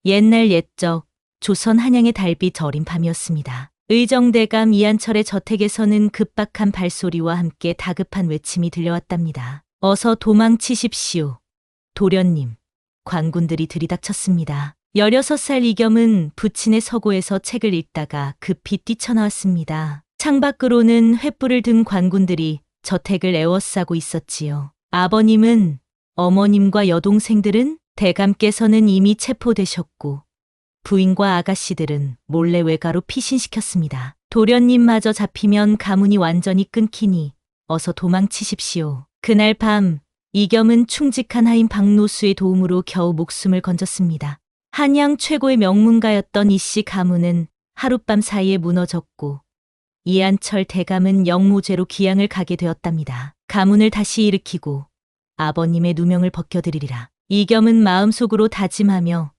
옛날 옛적 조선 한양의 달빛 어린 밤이었습니다. 의정대감 이한철의 저택에서는 급박한 발소리와 함께 다급한 외침이 들려왔답니다. 어서 도망치십시오. 도련님, 관군들이 들이닥쳤습니다. 16살 이겸은 부친의 서고에서 책을 읽다가 급히 뛰쳐나왔습니다. 창밖으로는 횃불을 든 관군들이 저택을 에워싸고 있었지요. 아버님은, 어머님과 여동생들은 대감께서는 이미 체포되셨고 부인과 아가씨들은 몰래 외가로 피신시켰습니다. 도련님마저 잡히면 가문이 완전히 끊기니 어서 도망치십시오. 그날 밤 이겸은 충직한 하인 박노수의 도움으로 겨우 목숨을 건졌습니다. 한양 최고의 명문가였던 이씨 가문은 하룻밤 사이에 무너졌고 이한철 대감은 영모죄로 귀양을 가게 되었답니다. 가문을 다시 일으키고 아버님의 누명을 벗겨드리리라. 이겸은 마음속으로 다짐하며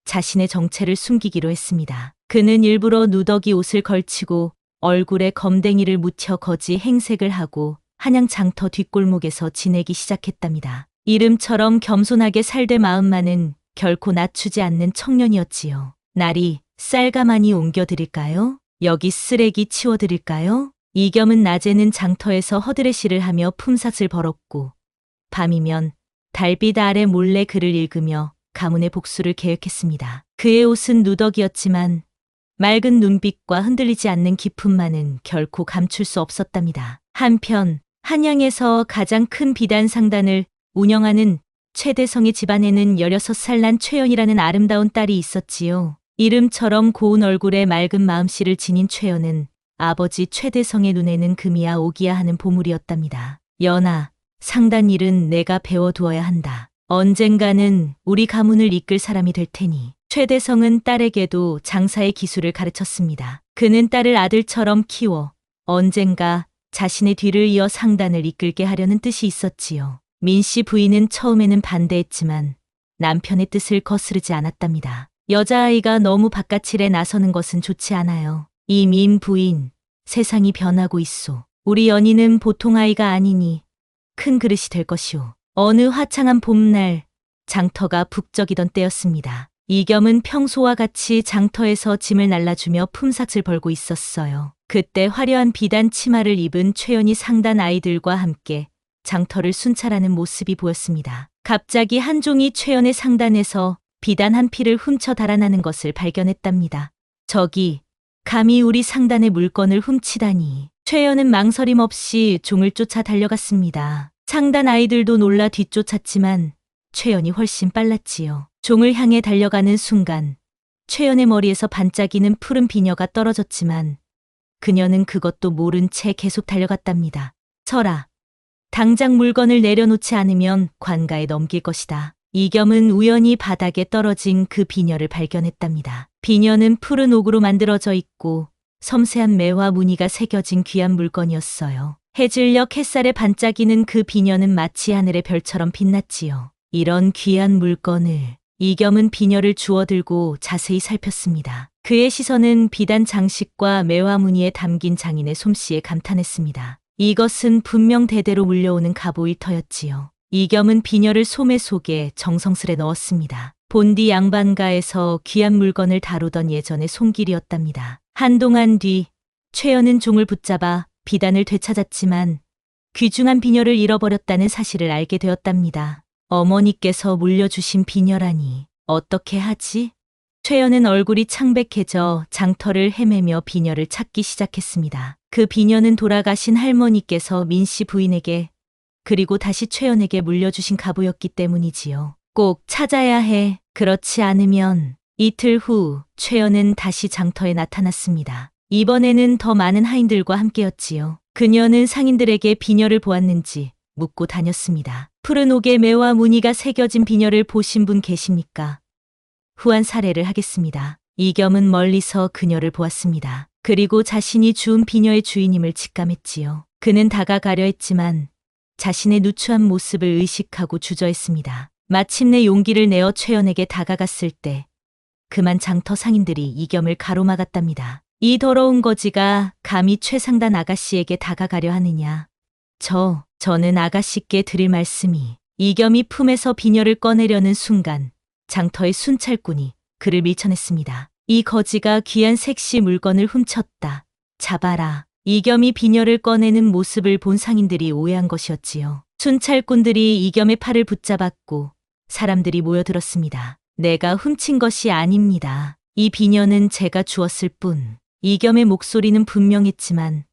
자신의 정체를 숨기기로 했습니다. 그는 일부러 누더기 옷을 걸치고 얼굴에 검댕이를 묻혀 거지 행색을 하고 한양 장터 뒷골목에서 지내기 시작했답니다. 이름처럼 겸손하게 살되 마음만은 결코 낮추지 않는 청년이었지요. 날이 쌀가마니 옮겨드릴까요? 여기 쓰레기 치워드릴까요? 이겸은 낮에는 장터에서 허드레시를 하며 품삯을 벌었고 밤이면 달빛 아래 몰래 글을 읽으며 가문의 복수를 계획했습니다. 그의 옷은 누더기였지만 맑은 눈빛과 흔들리지 않는 기품만은 결코 감출 수 없었답니다. 한편 한양에서 가장 큰 비단 상단을 운영하는 최대성의 집안에는 16살 난 최연이라는 아름다운 딸이 있었지요. 이름처럼 고운 얼굴에 맑은 마음씨를 지닌 최연은 아버지 최대성의 눈에는 금이야 옥이야 하는 보물이었답니다. 연아, 상단 일은 내가 배워두어야 한다. 언젠가는 우리 가문을 이끌 사람이 될 테니. 최대성은 딸에게도 장사의 기술을 가르쳤습니다. 그는 딸을 아들처럼 키워 언젠가 자신의 뒤를 이어 상단을 이끌게 하려는 뜻이 있었지요. 민씨 부인은 처음에는 반대했지만 남편의 뜻을 거스르지 않았답니다. 여자아이가 너무 바깥일에 나서는 것은 좋지 않아요. 이 민 부인, 세상이 변하고 있소. 우리 연희는 보통 아이가 아니니 큰 그릇이 될 것이오. 어느 화창한 봄날 장터가 북적이던 때였습니다. 이겸은 평소와 같이 장터에서 짐을 날라주며 품삯을 벌고 있었어요. 그때 화려한 비단 치마를 입은 최연이 상단 아이들과 함께 장터를 순찰하는 모습이 보였습니다. 갑자기 한 종이 최연의 상단에서 비단 한 필을 훔쳐 달아나는 것을 발견했답니다. 저기, 감히 우리 상단의 물건을 훔치다니. 최연은 망설임 없이 종을 쫓아 달려갔습니다. 상단 아이들도 놀라 뒤쫓았지만 최연이 훨씬 빨랐지요. 종을 향해 달려가는 순간 최연의 머리에서 반짝이는 푸른 비녀가 떨어졌지만 그녀는 그것도 모른 채 계속 달려갔답니다. 서라. 당장 물건을 내려놓지 않으면 관가에 넘길 것이다. 이겸은 우연히 바닥에 떨어진 그 비녀를 발견했답니다. 비녀는 푸른 옥으로 만들어져 있고 섬세한 매와 무늬가 새겨진 귀한 물건이었어요. 해질녘 햇살에 반짝이는 그 비녀는 마치 하늘의 별처럼 빛났지요. 이런 귀한 물건을 이겸은 비녀를 주워들고 자세히 살폈습니다. 그의 시선은 비단 장식과 매와 무늬에 담긴 장인의 솜씨에 감탄했습니다. 이것은 분명 대대로 물려오는 갑오일터였지요. 이겸은 비녀를 소매 속에 정성스레 넣었습니다. 본디 양반가에서 귀한 물건을 다루던 예전의 손길이었답니다. 한동안 뒤 최연은 종을 붙잡아 비단을 되찾았지만 귀중한 비녀를 잃어버렸다는 사실을 알게 되었답니다. 어머니께서 물려주신 비녀라니 어떻게 하지? 최연은 얼굴이 창백해져 장터를 헤매며 비녀를 찾기 시작했습니다. 그 비녀는 돌아가신 할머니께서 민씨 부인에게 그리고 다시 최연에게 물려주신 갑오였기 때문이지요. 꼭 찾아야 해. 그렇지 않으면. 이틀 후 최연은 다시 장터에 나타났습니다. 이번에는 더 많은 하인들과 함께였지요. 그녀는 상인들에게 비녀를 보았는지 묻고 다녔습니다. 푸른 옥에 매와 무늬가 새겨진 비녀를 보신 분 계십니까? 후한 사례를 하겠습니다. 이겸은 멀리서 그녀를 보았습니다. 그리고 자신이 주운 비녀의 주인임을 직감했지요. 그는 다가가려 했지만 자신의 누추한 모습을 의식하고 주저했습니다. 마침내 용기를 내어 최연에게 다가갔을 때 그만 장터 상인들이 이겸을 가로막았답니다. 이 더러운 거지가 감히 최상단 아가씨에게 다가가려 하느냐. 저는 아가씨께 드릴 말씀이. 이겸이 품에서 비녀를 꺼내려는 순간 장터의 순찰꾼이 그를 밀쳐냈습니다. 이 거지가 귀한 색시 물건을 훔쳤다. 잡아라. 이겸이 비녀를 꺼내는 모습을 본 상인들이 오해한 것이었지요. 순찰꾼들이 이겸의 팔을 붙잡았고 사람들이 모여들었습니다. 내가 훔친 것이 아닙니다. 이 비녀는 제가 주었을 뿐. 이겸의 목소리는 분명했지만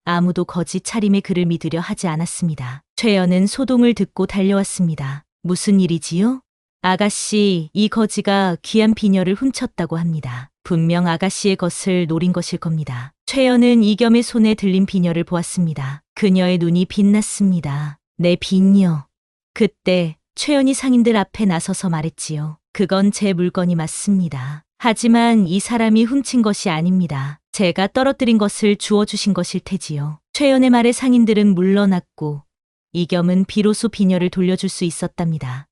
아무도 거지 차림의 그를 믿으려 하지 않았습니다. 최연은 소동을 듣고 달려왔습니다. 무슨 일이지요? 아가씨, 이 거지가 귀한 비녀를 훔쳤다고 합니다. 분명 아가씨의 것을 노린 것일 겁니다. 최연은 이겸의 손에 들린 비녀를 보았습니다. 그녀의 눈이 빛났습니다. 내 비녀. 그때 최연이 상인들 앞에 나서서 말했지요. 그건 제 물건이 맞습니다. 하지만 이 사람이 훔친 것이 아닙니다. 제가 떨어뜨린 것을 주워주신 것일 테지요. 최연의 말에 상인들은 물러났고 이겸은 비로소 비녀를 돌려줄 수 있었답니다.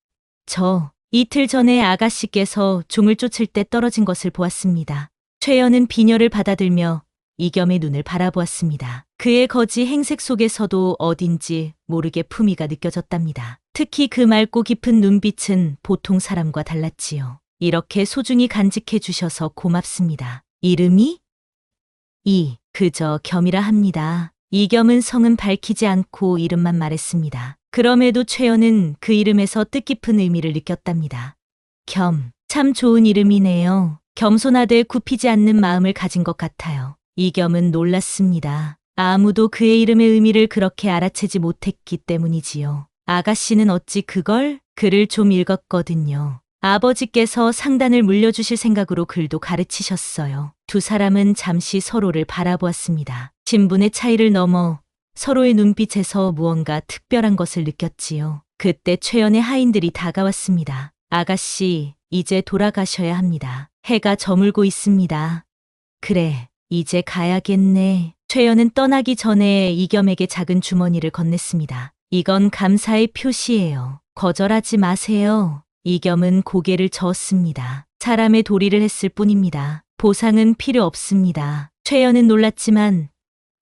저 이틀 전에 아가씨께서 종을 쫓을 때 떨어진 것을 보았습니다. 최연은 비녀를 받아들며 이겸의 눈을 바라보았습니다. 그의 거지 행색 속에서도 어딘지 모르게 품위가 느껴졌답니다. 특히 그 맑고 깊은 눈빛은 보통 사람과 달랐지요. 이렇게 소중히 간직해 주셔서 고맙습니다. 이름이? 그저 겸이라 합니다. 이겸은 성은 밝히지 않고 이름만 말했습니다. 그럼에도 최연은 그 이름에서 뜻깊은 의미를 느꼈답니다. 겸, 참 좋은 이름이네요. 겸손하되 굽히지 않는 마음을 가진 것 같아요. 이겸은 놀랐습니다. 아무도 그의 이름의 의미를 그렇게 알아채지 못했기 때문이지요. 아가씨는 어찌 글을 좀 읽었거든요. 아버지께서 상단을 물려주실 생각으로 글도 가르치셨어요. 두 사람은 잠시 서로를 바라보았습니다. 신분의 차이를 넘어 서로의 눈빛에서 무언가 특별한 것을 느꼈지요. 그때 최연의 하인들이 다가왔습니다. 아가씨, 이제 돌아가셔야 합니다. 해가 저물고 있습니다. 그래, 이제 가야겠네. 최연은 떠나기 전에 이겸에게 작은 주머니를 건넸습니다. 이건 감사의 표시예요. 거절하지 마세요. 이겸은 고개를 저었습니다. 사람의 도리를 했을 뿐입니다. 보상은 필요 없습니다. 최연은 놀랐지만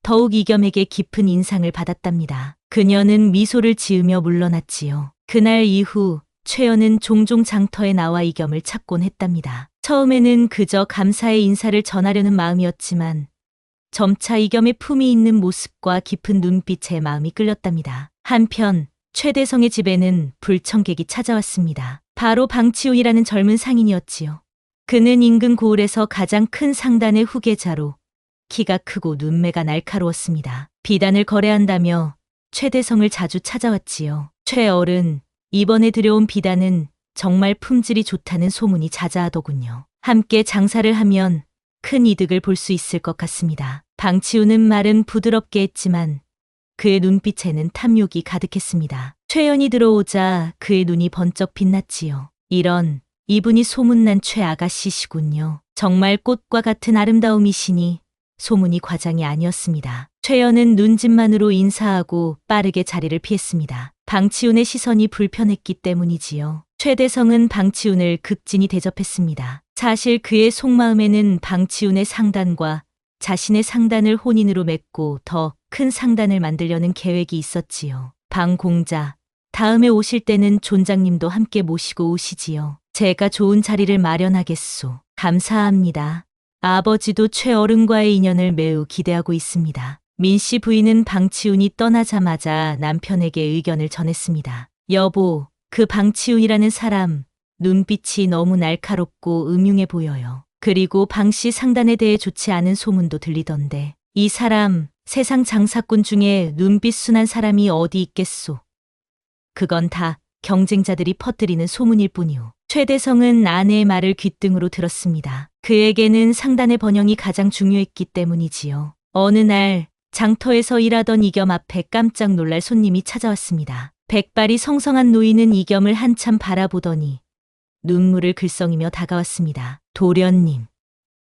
더욱 이겸에게 깊은 인상을 받았답니다. 그녀는 미소를 지으며 물러났지요. 그날 이후 최연은 종종 장터에 나와 이겸을 찾곤 했답니다. 처음에는 그저 감사의 인사를 전하려는 마음이었지만 점차 이겸의 품이 있는 모습과 깊은 눈빛에 마음이 끌렸답니다. 한편 최대성의 집에는 불청객이 찾아왔습니다. 바로 방치훈이라는 젊은 상인이었지요. 그는 인근 고을에서 가장 큰 상단의 후계자로 키가 크고 눈매가 날카로웠습니다. 비단을 거래한다며 최대성을 자주 찾아왔지요. 최어른, 이번에 들여온 비단은 정말 품질이 좋다는 소문이 자자하더군요. 함께 장사를 하면 큰 이득을 볼 수 있을 것 같습니다. 방치훈은 말은 부드럽게 했지만 그의 눈빛에는 탐욕이 가득했습니다. 최연이 들어오자 그의 눈이 번쩍 빛났지요. 이분이 소문난 최아가씨시군요. 정말 꽃과 같은 아름다움이시니 소문이 과장이 아니었습니다. 최연은 눈짓만으로 인사하고 빠르게 자리를 피했습니다. 방치훈의 시선이 불편했기 때문이지요. 최대성은 방치훈을 극진히 대접했습니다. 사실 그의 속마음에는 방치훈의 상단과 자신의 상단을 혼인으로 맺고 더 큰 상단을 만들려는 계획이 있었지요. 방 공자, 다음에 오실 때는 촌장님도 함께 모시고 오시지요. 제가 좋은 자리를 마련하겠소. 감사합니다. 아버지도 최어른과의 인연을 매우 기대하고 있습니다. 민씨 부인은 방치훈이 떠나자마자 남편에게 의견을 전했습니다. 여보, 그 방치훈이라는 사람 눈빛이 너무 날카롭고 음흉해 보여요. 그리고 방씨 상단에 대해 좋지 않은 소문도 들리던데 이 사람 세상 장사꾼 중에 눈빛 순한 사람이 어디 있겠소. 그건 다 경쟁자들이 퍼뜨리는 소문일 뿐이오. 최대성은 아내의 말을 귓등으로 들었습니다. 그에게는 상단의 번영이 가장 중요했기 때문이지요. 어느 날 장터에서 일하던 이겸 앞에 깜짝 놀랄 손님이 찾아왔습니다. 백발이 성성한 노인은 이겸을 한참 바라보더니 눈물을 글썽이며 다가왔습니다. 도련님,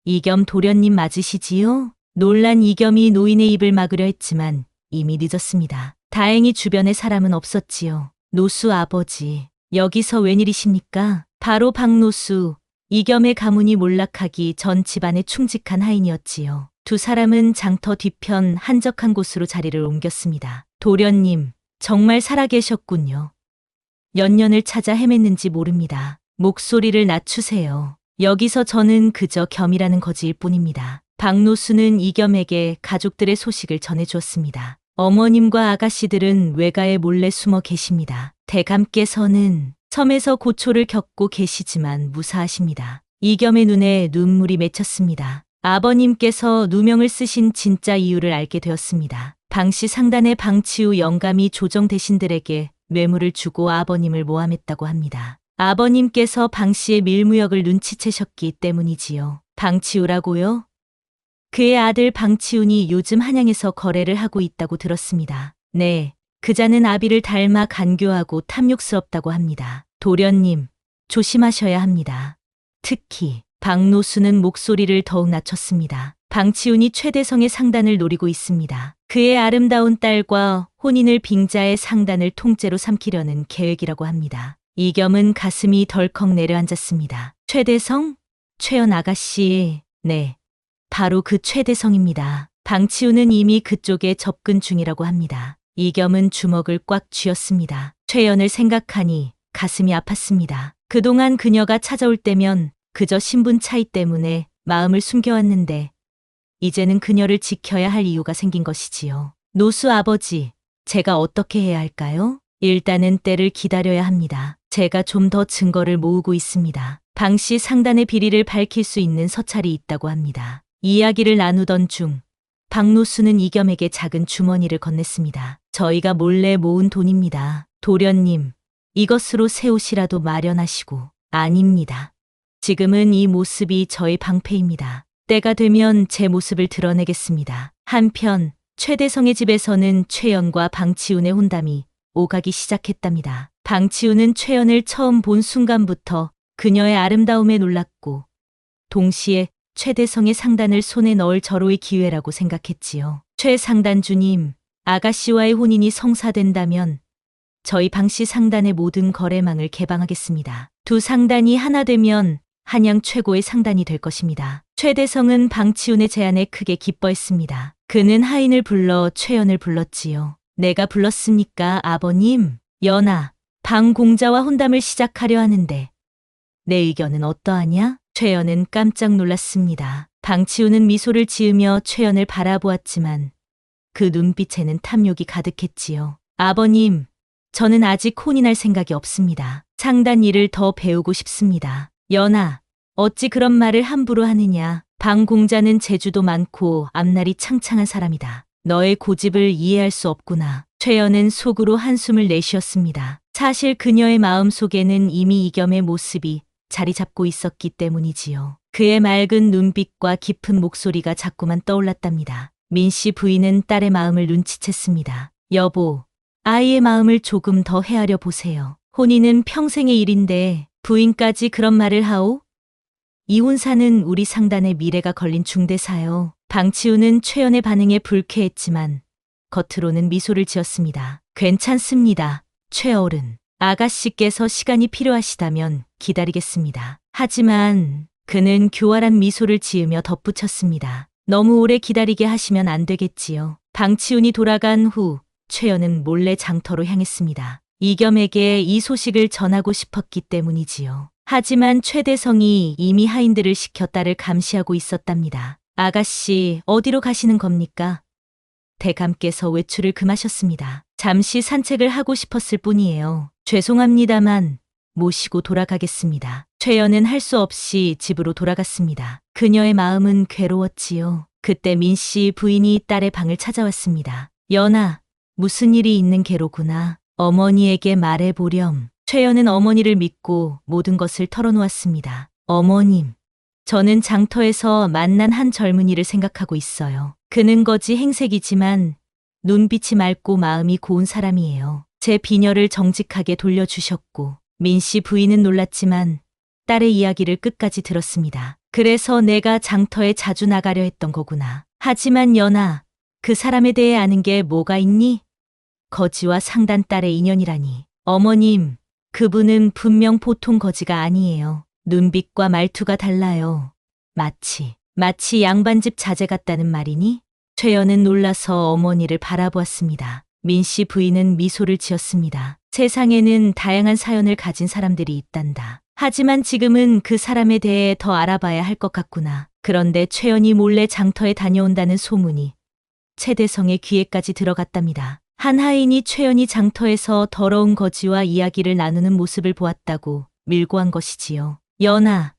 이겸 도련님 맞으시지요? 놀란 이겸이 노인의 입을 막으려 했지만 이미 늦었습니다. 다행히 주변에 사람은 없었지요. 노수 아버지, 여기서 웬일이십니까? 바로 박노수, 이겸의 가문이 몰락하기 전 집안의 충직한 하인이었지요. 두 사람은 장터 뒤편 한적한 곳으로 자리를 옮겼습니다. 도련님, 정말 살아계셨군요. 몇 년을 찾아 헤맸는지 모릅니다. 목소리를 낮추세요. 여기서 저는 그저 겸이라는 거지일 뿐입니다. 박노수는 이겸에게 가족들의 소식을 전해주었습니다. 어머님과 아가씨들은 외가에 몰래 숨어 계십니다. 대감께서는 섬에서 고초를 겪고 계시지만 무사하십니다. 이겸의 눈에 눈물이 맺혔습니다. 아버님께서 누명을 쓰신 진짜 이유를 알게 되었습니다. 방씨 상단의 방치후 영감이 조정 대신들에게 뇌물을 주고 아버님을 모함했다고 합니다. 아버님께서 방씨의 밀무역을 눈치채셨기 때문이지요. 방치우라고요? 그의 아들 방치훈이 요즘 한양에서 거래를 하고 있다고 들었습니다. 네, 그자는 아비를 닮아 간교하고 탐욕스럽다고 합니다. 도련님, 조심하셔야 합니다. 특히 박노수는 목소리를 더욱 낮췄습니다. 방치훈이 최대성의 상단을 노리고 있습니다. 그의 아름다운 딸과 혼인을 빙자의 상단을 통째로 삼키려는 계획이라고 합니다. 이겸은 가슴이 덜컥 내려앉았습니다. 최대성? 최연 아가씨, 네. 바로 그 최대성입니다. 방치우는 이미 그쪽에 접근 중이라고 합니다. 이겸은 주먹을 꽉 쥐었습니다. 최연을 생각하니 가슴이 아팠습니다. 그동안 그녀가 찾아올 때면 그저 신분 차이 때문에 마음을 숨겨왔는데 이제는 그녀를 지켜야 할 이유가 생긴 것이지요. 노수 아버지, 제가 어떻게 해야 할까요? 일단은 때를 기다려야 합니다. 제가 좀 더 증거를 모으고 있습니다. 방씨 상단의 비리를 밝힐 수 있는 서찰이 있다고 합니다. 이야기를 나누던 중 박노수는 이겸에게 작은 주머니를 건넸습니다. 저희가 몰래 모은 돈입니다. 도련님, 이것으로 새 옷이라도 마련하시고. 아닙니다. 지금은 이 모습이 저의 방패입니다. 때가 되면 제 모습을 드러내겠습니다. 한편 최대성의 집에서는 최연과 방치훈의 혼담이 오가기 시작했답니다. 방치훈은 최연을 처음 본 순간부터 그녀의 아름다움에 놀랐고 동시에 최대성의 상단을 손에 넣을 절호의 기회라고 생각했지요. 최 상단주님, 아가씨와의 혼인이 성사된다면 저희 방씨 상단의 모든 거래망을 개방하겠습니다. 두 상단이 하나 되면 한양 최고의 상단이 될 것입니다. 최대성은 방치훈의 제안에 크게 기뻐했습니다. 그는 하인을 불러 최연을 불렀지요. 내가 불렀습니까, 아버님? 연아, 방 공자와 혼담을 시작하려 하는데 내 의견은 어떠하냐? 최연은 깜짝 놀랐습니다. 방치훈은 미소를 지으며 최연을 바라보았지만 그 눈빛에는 탐욕이 가득했지요. 아버님, 저는 아직 혼인할 생각이 없습니다. 상단 일을 더 배우고 싶습니다. 연아, 어찌 그런 말을 함부로 하느냐. 방 공자는 재주도 많고 앞날이 창창한 사람이다. 너의 고집을 이해할 수 없구나. 최연은 속으로 한숨을 내쉬었습니다. 사실 그녀의 마음속에는 이미 이겸의 모습이 자리 잡고 있었기 때문이지요. 그의 맑은 눈빛과 깊은 목소리가 자꾸만 떠올랐답니다. 민씨 부인은 딸의 마음을 눈치챘습니다. 여보, 아이의 마음을 조금 더 헤아려 보세요. 혼인은 평생의 일인데 부인까지 그런 말을 하오? 이혼사는 우리 상단의 미래가 걸린 중대사요. 방치훈은 최연의 반응에 불쾌했지만 겉으로는 미소를 지었습니다. 괜찮습니다. 최어른. 아가씨께서 시간이 필요하시다면 기다리겠습니다. 하지만 그는 교활한 미소를 지으며 덧붙였습니다. 너무 오래 기다리게 하시면 안 되겠지요. 방치훈이 돌아간 후 최연은 몰래 장터로 향했습니다. 이겸에게 이 소식을 전하고 싶었기 때문이지요. 하지만 최대성이 이미 하인들을 시켜 딸을 감시하고 있었답니다. 아가씨, 어디로 가시는 겁니까? 대감께서 외출을 금하셨습니다. 잠시 산책을 하고 싶었을 뿐이에요. 죄송합니다만 모시고 돌아가겠습니다. 최연은 할 수 없이 집으로 돌아갔습니다. 그녀의 마음은 괴로웠지요. 그때 민씨 부인이 딸의 방을 찾아왔습니다. 연아, 무슨 일이 있는 게로구나. 어머니에게 말해보렴. 최연은 어머니를 믿고 모든 것을 털어놓았습니다. 어머님, 저는 장터에서 만난 한 젊은이를 생각하고 있어요. 그는 거지 행색이지만 눈빛이 맑고 마음이 고운 사람이에요. 제 비녀를 정직하게 돌려주셨고 민씨 부인은 놀랐지만 딸의 이야기를 끝까지 들었습니다. 그래서 내가 장터에 자주 나가려 했던 거구나. 하지만 연아, 그 사람에 대해 아는 게 뭐가 있니? 거지와 상단 딸의 인연이라니. 어머님, 그분은 분명 보통 거지가 아니에요. 눈빛과 말투가 달라요. 마치 양반집 자제 같다는 말이니? 최연은 놀라서 어머니를 바라보았습니다. 민씨 부인은 미소를 지었습니다. 세상에는 다양한 사연을 가진 사람들이 있단다. 하지만 지금은 그 사람에 대해 더 알아봐야 할 것 같구나. 그런데 최연이 몰래 장터에 다녀온다는 소문이 최대성의 귀에까지 들어갔답니다. 한 하인이 최연이 장터에서 더러운 거지와 이야기를 나누는 모습을 보았다고 밀고 한 것이지요. 연아,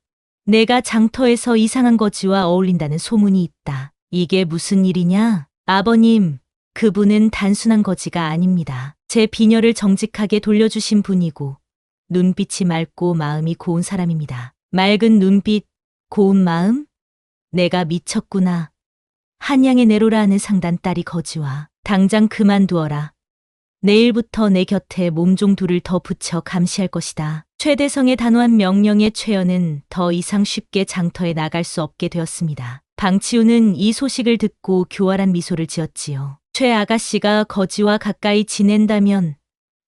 내가 장터에서 이상한 거지와 어울린다는 소문이 있다. 이게 무슨 일이냐? 아버님, 그분은 단순한 거지가 아닙니다. 제 비녀를 정직하게 돌려주신 분이고 눈빛이 맑고 마음이 고운 사람입니다. 맑은 눈빛, 고운 마음? 내가 미쳤구나. 한양의 내로라 하는 상단 딸이 거지와 당장 그만두어라. 내일부터 내 곁에 몸종 둘을 더 붙여 감시할 것이다. 최대성의 단호한 명령에 최연은 더 이상 쉽게 장터에 나갈 수 없게 되었습니다. 방치우는 이 소식을 듣고 교활한 미소를 지었지요. 최 아가씨가 거지와 가까이 지낸다면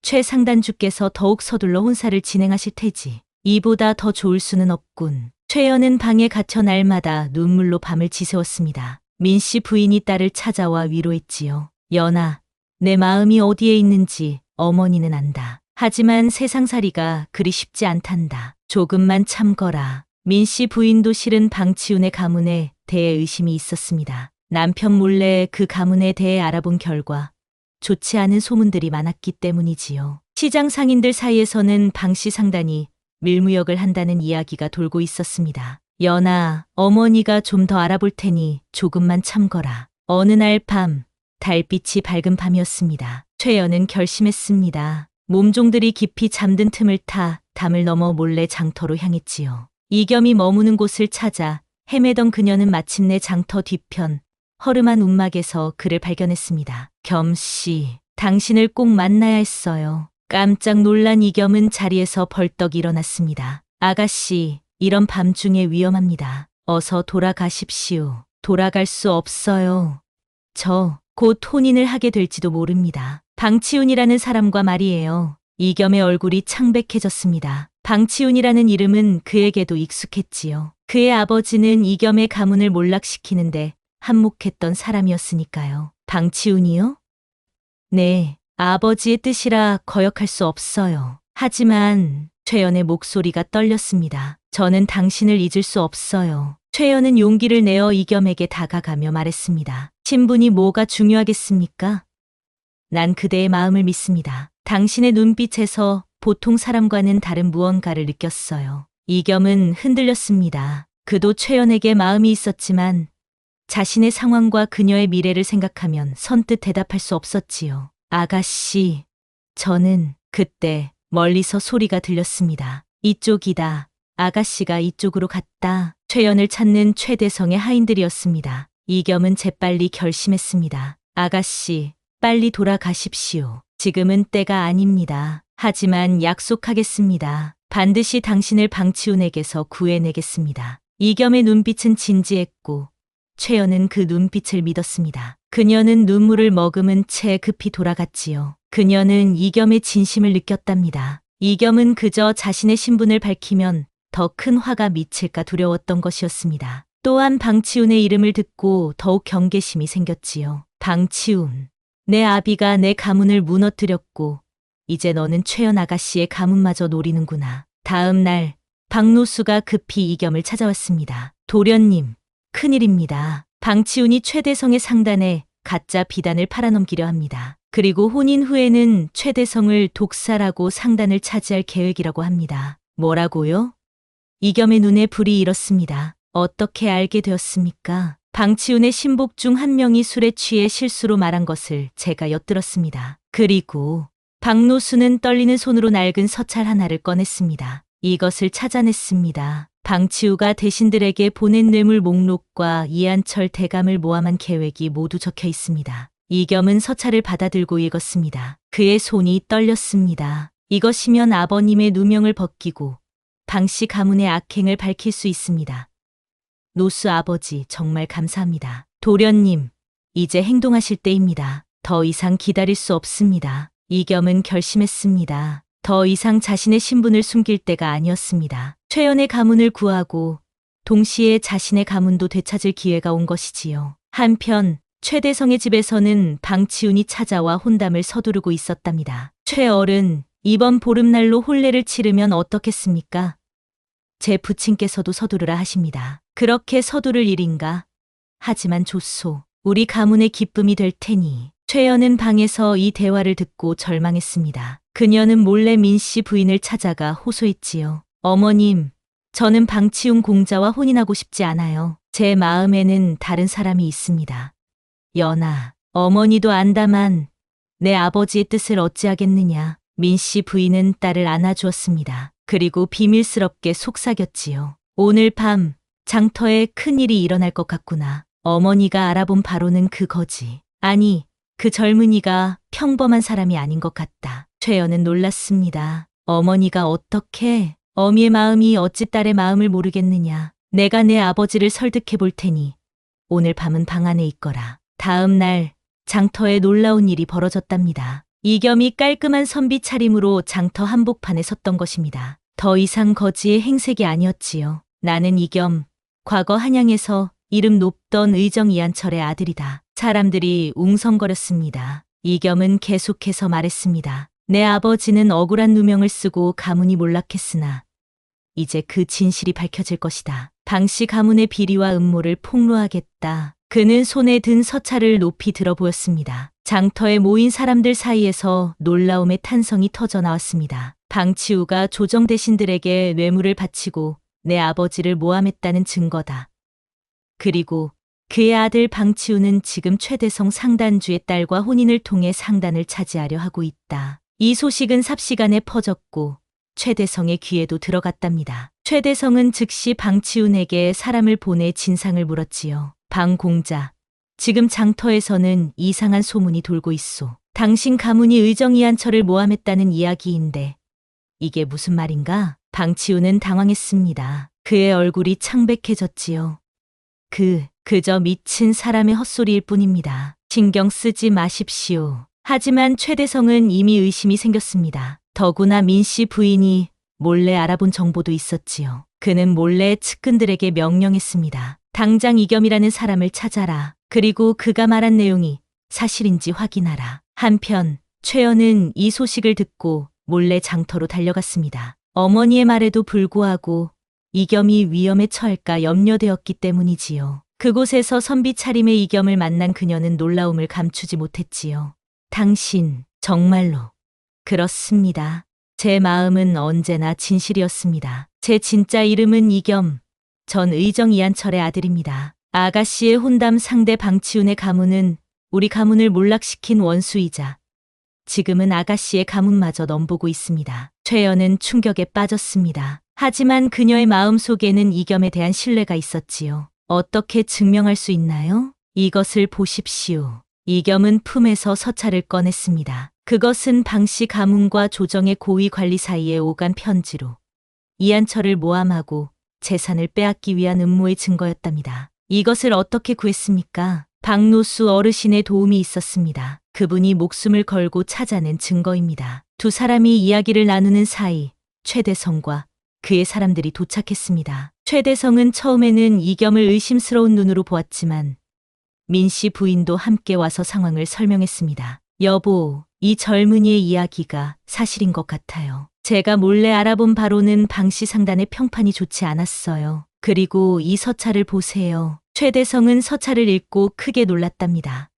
최 상단주께서 더욱 서둘러 혼사를 진행하실 테지. 이보다 더 좋을 수는 없군. 최연은 방에 갇혀 날마다 눈물로 밤을 지새웠습니다. 민씨 부인이 딸을 찾아와 위로했지요. 연아, 내 마음이 어디에 있는지 어머니는 안다. 하지만 세상살이가 그리 쉽지 않단다. 조금만 참거라. 민씨 부인도 실은 방치훈의 가문에 대해 의심이 있었습니다. 남편 몰래 그 가문에 대해 알아본 결과 좋지 않은 소문들이 많았기 때문이지요. 시장 상인들 사이에서는 방씨 상단이 밀무역을 한다는 이야기가 돌고 있었습니다. 연아, 어머니가 좀 더 알아볼 테니 조금만 참거라. 어느 날 밤, 달빛이 밝은 밤이었습니다. 최연은 결심했습니다. 몸종들이 깊이 잠든 틈을 타 담을 넘어 몰래 장터로 향했지요. 이겸이 머무는 곳을 찾아 헤매던 그녀는 마침내 장터 뒤편 허름한 움막에서 그를 발견했습니다. 겸씨, 당신을 꼭 만나야 했어요. 깜짝 놀란 이겸은 자리에서 벌떡 일어났습니다. 아가씨, 이런 밤중에 위험합니다. 어서 돌아가십시오. 돌아갈 수 없어요. 저 곧 혼인을 하게 될지도 모릅니다. 방치훈이라는 사람과 말이에요. 이겸의 얼굴이 창백해졌습니다. 방치훈이라는 이름은 그에게도 익숙했지요. 그의 아버지는 이겸의 가문을 몰락시키는데 한몫했던 사람이었으니까요. 방치훈이요? 네, 아버지의 뜻이라 거역할 수 없어요. 하지만 최연의 목소리가 떨렸습니다. 저는 당신을 잊을 수 없어요. 최연은 용기를 내어 이겸에게 다가가며 말했습니다. 신분이 뭐가 중요하겠습니까? 난 그대의 마음을 믿습니다. 당신의 눈빛에서 보통 사람과는 다른 무언가를 느꼈어요. 이겸은 흔들렸습니다. 그도 최연에게 마음이 있었지만 자신의 상황과 그녀의 미래를 생각하면 선뜻 대답할 수 없었지요. 아가씨, 저는 그때 멀리서 소리가 들렸습니다. 이쪽이다. 아가씨가 이쪽으로 갔다. 최연을 찾는 최대성의 하인들이었습니다. 이겸은 재빨리 결심했습니다. 아가씨, 빨리 돌아가십시오. 지금은 때가 아닙니다. 하지만 약속하겠습니다. 반드시 당신을 방치훈에게서 구해내겠습니다. 이겸의 눈빛은 진지했고 최연은 그 눈빛을 믿었습니다. 그녀는 눈물을 머금은 채 급히 돌아갔지요. 그녀는 이겸의 진심을 느꼈답니다. 이겸은 그저 자신의 신분을 밝히면 더 큰 화가 미칠까 두려웠던 것이었습니다. 또한 방치훈의 이름을 듣고 더욱 경계심이 생겼지요. 방치훈, 내 아비가 내 가문을 무너뜨렸고 이제 너는 최연 아가씨의 가문마저 노리는구나. 다음 날 박노수가 급히 이겸을 찾아왔습니다. 도련님, 큰일입니다. 방치훈이 최대성의 상단에 가짜 비단을 팔아넘기려 합니다. 그리고 혼인 후에는 최대성을 독살하고 상단을 차지할 계획이라고 합니다. 뭐라고요? 이겸의 눈에 불이 일었습니다. 어떻게 알게 되었습니까? 방치훈의 신복 중 한 명이 술에 취해 실수로 말한 것을 제가 엿들었습니다. 그리고 박노수는 떨리는 손으로 낡은 서찰 하나를 꺼냈습니다. 이것을 찾아냈습니다. 방치우가 대신들에게 보낸 뇌물 목록과 이한철 대감을 모함한 계획이 모두 적혀 있습니다. 이겸은 서찰을 받아들고 읽었습니다. 그의 손이 떨렸습니다. 이것이면 아버님의 누명을 벗기고 방씨 가문의 악행을 밝힐 수 있습니다. 노수 아버지 정말 감사합니다. 도련님, 이제 행동하실 때입니다. 더 이상 기다릴 수 없습니다. 이겸은 결심했습니다. 더 이상 자신의 신분을 숨길 때가 아니었습니다. 최연의 가문을 구하고 동시에 자신의 가문도 되찾을 기회가 온 것이지요. 한편 최대성의 집에서는 방치훈이 찾아와 혼담을 서두르고 있었답니다. 최어른, 이번 보름날로 혼례를 치르면 어떻겠습니까? 제 부친께서도 서두르라 하십니다. 그렇게 서두를 일인가? 하지만 좋소. 우리 가문의 기쁨이 될 테니. 최연은 방에서 이 대화를 듣고 절망했습니다. 그녀는 몰래 민 씨 부인을 찾아가 호소했지요. 어머님, 저는 방치웅 공자와 혼인하고 싶지 않아요. 제 마음에는 다른 사람이 있습니다. 연아, 어머니도 안다만 내 아버지의 뜻을 어찌하겠느냐. 민 씨 부인은 딸을 안아주었습니다. 그리고 비밀스럽게 속삭였지요. 오늘 밤 장터에 큰일이 일어날 것 같구나. 어머니가 알아본 바로는 그거지. 아니, 그 젊은이가 평범한 사람이 아닌 것 같다. 최연은 놀랐습니다. 어머니가 어떻게? 어미의 마음이 어찌 딸의 마음을 모르겠느냐. 내가 내 아버지를 설득해 볼 테니 오늘 밤은 방 안에 있거라. 다음 날 장터에 놀라운 일이 벌어졌답니다. 이겸이 깔끔한 선비 차림으로 장터 한복판에 섰던 것입니다. 더 이상 거지의 행색이 아니었지요. 나는 이겸, 과거 한양에서 이름 높던 의정 이한철의 아들이다. 사람들이 웅성거렸습니다. 이겸은 계속해서 말했습니다. 내 아버지는 억울한 누명을 쓰고 가문이 몰락했으나 이제 그 진실이 밝혀질 것이다. 방씨 가문의 비리와 음모를 폭로하겠다. 그는 손에 든 서찰을 높이 들어 보였습니다. 장터에 모인 사람들 사이에서 놀라움의 탄성이 터져 나왔습니다. 방치우가 조정 대신들에게 뇌물을 바치고 내 아버지를 모함했다는 증거다. 그리고 그의 아들 방치우는 지금 최대성 상단주의 딸과 혼인을 통해 상단을 차지하려 하고 있다. 이 소식은 삽시간에 퍼졌고 최대성의 귀에도 들어갔답니다. 최대성은 즉시 방치운에게 사람을 보내 진상을 물었지요. 방 공자, 지금 장터에서는 이상한 소문이 돌고 있소. 당신 가문이 의정 이한철을 모함했다는 이야기인데 이게 무슨 말인가? 방치운은 당황했습니다. 그의 얼굴이 창백해졌지요. 그저 미친 사람의 헛소리일 뿐입니다. 신경 쓰지 마십시오. 하지만 최대성은 이미 의심이 생겼습니다. 더구나 민 씨 부인이 몰래 알아본 정보도 있었지요. 그는 몰래 측근들에게 명령했습니다. 당장 이겸이라는 사람을 찾아라. 그리고 그가 말한 내용이 사실인지 확인하라. 한편 최연은 이 소식을 듣고 몰래 장터로 달려갔습니다. 어머니의 말에도 불구하고 이겸이 위험에 처할까 염려되었기 때문이지요. 그곳에서 선비 차림의 이겸을 만난 그녀는 놀라움을 감추지 못했지요. 당신, 정말로. 그렇습니다. 제 마음은 언제나 진실이었습니다. 제 진짜 이름은 이겸, 전 의정 이한철의 아들입니다. 아가씨의 혼담 상대 방치운의 가문은 우리 가문을 몰락시킨 원수이자 지금은 아가씨의 가문마저 넘보고 있습니다. 최연은 충격에 빠졌습니다. 하지만 그녀의 마음속에는 이겸에 대한 신뢰가 있었지요. 어떻게 증명할 수 있나요? 이것을 보십시오. 이겸은 품에서 서찰을 꺼냈습니다. 그것은 방씨 가문과 조정의 고위 관리 사이에 오간 편지로 이한철을 모함하고 재산을 빼앗기 위한 음모의 증거였답니다. 이것을 어떻게 구했습니까? 박노수 어르신의 도움이 있었습니다. 그분이 목숨을 걸고 찾아낸 증거입니다. 두 사람이 이야기를 나누는 사이 최대성과 그의 사람들이 도착했습니다. 최대성은 처음에는 이겸을 의심스러운 눈으로 보았지만 민 씨 부인도 함께 와서 상황을 설명했습니다. 여보, 이 젊은이의 이야기가 사실인 것 같아요. 제가 몰래 알아본 바로는 방씨 상단의 평판이 좋지 않았어요. 그리고 이 서찰을 보세요. 최대성은 서찰을 읽고 크게 놀랐답니다.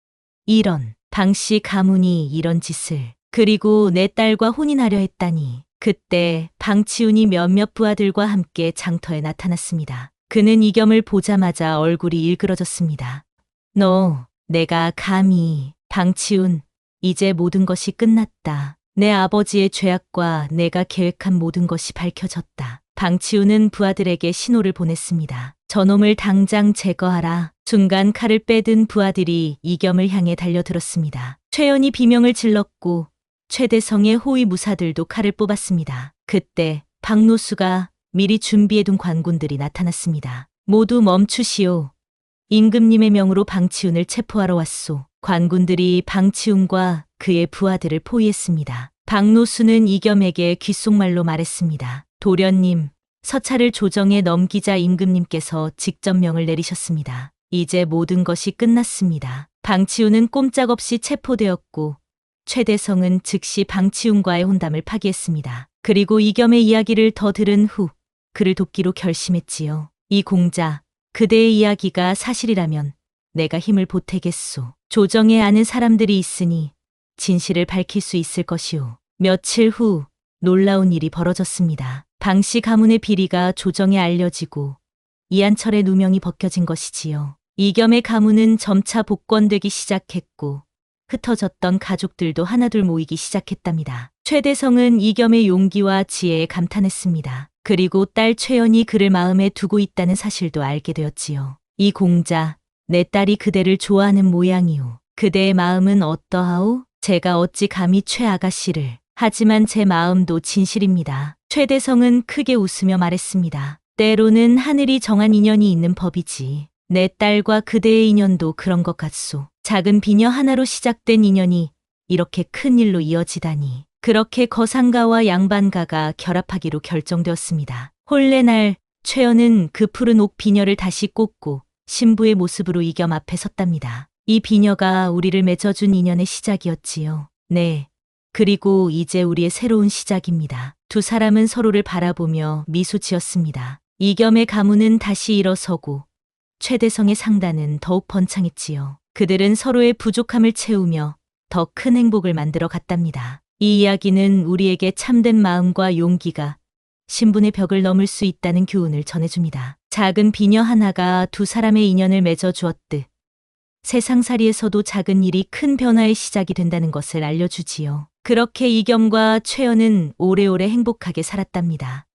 이런, 방씨 가문이 이런 짓을. 그리고 내 딸과 혼인하려 했다니. 그때 방치운이 몇몇 부하들과 함께 장터에 나타났습니다. 그는 이겸을 보자마자 얼굴이 일그러졌습니다. 내가 감히. 방치운, 이제 모든 것이 끝났다. 내 아버지의 죄악과 내가 계획한 모든 것이 밝혀졌다. 방치운은 부하들에게 신호를 보냈습니다. 저놈을 당장 제거하라. 순간 칼을 빼든 부하들이 이겸을 향해 달려들었습니다. 최연이 비명을 질렀고 최대성의 호위 무사들도 칼을 뽑았습니다. 그때 박노수가 미리 준비해둔 관군들이 나타났습니다. 모두 멈추시오. 임금님의 명으로 방치운을 체포하러 왔소. 관군들이 방치운과 그의 부하들을 포위했습니다. 박노수는 이겸에게 귓속말로 말했습니다. 도련님, 서찰을 조정에 넘기자 임금님께서 직접 명을 내리셨습니다. 이제 모든 것이 끝났습니다. 방치운은 꼼짝없이 체포되었고 최대성은 즉시 방치운과의 혼담을 파기했습니다. 그리고 이겸의 이야기를 더 들은 후 그를 돕기로 결심했지요. 이 공자, 그대의 이야기가 사실이라면 내가 힘을 보태겠소. 조정에 아는 사람들이 있으니 진실을 밝힐 수 있을 것이오. 며칠 후 놀라운 일이 벌어졌습니다. 방씨 가문의 비리가 조정에 알려지고 이한철의 누명이 벗겨진 것이지요. 이겸의 가문은 점차 복권되기 시작했고 흩어졌던 가족들도 하나둘 모이기 시작했답니다. 최대성은 이겸의 용기와 지혜에 감탄했습니다. 그리고 딸 최연이 그를 마음에 두고 있다는 사실도 알게 되었지요. 이 공자, 내 딸이 그대를 좋아하는 모양이오. 그대의 마음은 어떠하오? 제가 어찌 감히 최 아가씨를. 하지만 제 마음도 진실입니다. 최대성은 크게 웃으며 말했습니다. 때로는 하늘이 정한 인연이 있는 법이지. 내 딸과 그대의 인연도 그런 것 같소. 작은 비녀 하나로 시작된 인연이 이렇게 큰 일로 이어지다니. 그렇게 거상가와 양반가가 결합하기로 결정되었습니다. 혼례날 최연은 그 푸른 옥 비녀를 다시 꽂고 신부의 모습으로 이겸 앞에 섰답니다. 이 비녀가 우리를 맺어준 인연의 시작이었지요. 네. 그리고 이제 우리의 새로운 시작입니다. 두 사람은 서로를 바라보며 미소 지었습니다. 이겸의 가문은 다시 일어서고 최대성의 상단은 더욱 번창했지요. 그들은 서로의 부족함을 채우며 더 큰 행복을 만들어 갔답니다. 이 이야기는 우리에게 참된 마음과 용기가 신분의 벽을 넘을 수 있다는 교훈을 전해줍니다. 작은 비녀 하나가 두 사람의 인연을 맺어 주었듯 세상살이에서도 작은 일이 큰 변화의 시작이 된다는 것을 알려주지요. 그렇게 이겸과 최연은 오래오래 행복하게 살았답니다.